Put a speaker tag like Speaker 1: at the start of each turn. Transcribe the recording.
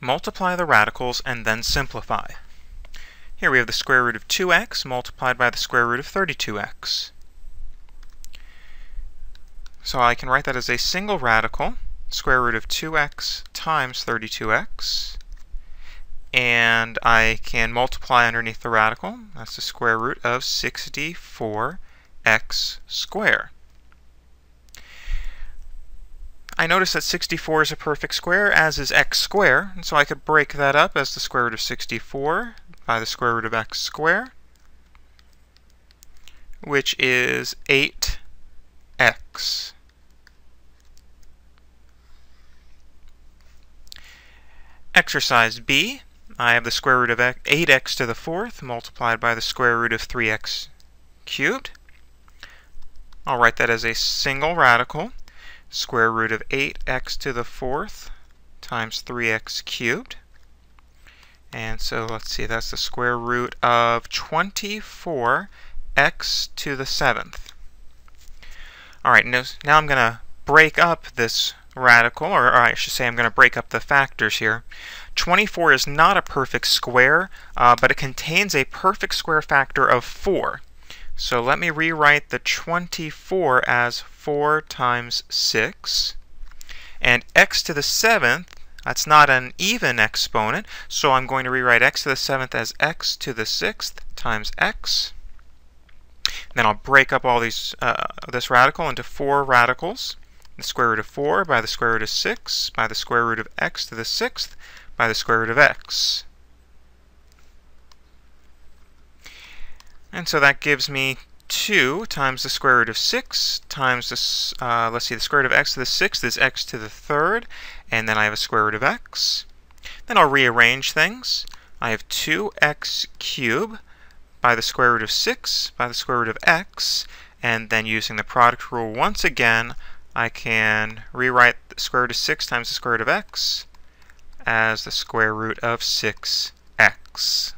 Speaker 1: multiply the radicals, and then simplify. Here we have the square root of 2x multiplied by the square root of 32x. So I can write that as a single radical, square root of 2x times 32x. And I can multiply underneath the radical. That's the square root of 64x squared. I notice that 64 is a perfect square, as is x squared, and so I could break that up as the square root of 64 by the square root of x squared, which is 8x. Exercise B, I have the square root of 8x to the fourth multiplied by the square root of 3x cubed. I'll write that as a single radical, square root of 8x to the fourth times 3x cubed. And so let's see, that's the square root of 24x to the seventh. Alright, now I'm going to break up this radical, or I should say I'm going to break up the factors here. 24 is not a perfect square, but it contains a perfect square factor of 4. So let me rewrite the 24 as 4 times 6. And x to the 7th, that's not an even exponent, so I'm going to rewrite x to the 7th as x to the 6th times x. Then I'll break up all these this radical into 4 radicals. The square root of 4 by the square root of 6 by the square root of x to the 6th by the square root of x. And so that gives me 2 times the square root of 6 times this, let's see, the square root of x to the 6th is x to the 3rd, and then I have a square root of x. Then I'll rearrange things. I have 2x cubed by the square root of 6 by the square root of x, and then using the product rule once again, I can rewrite the square root of 6 times the square root of x as the square root of 6x.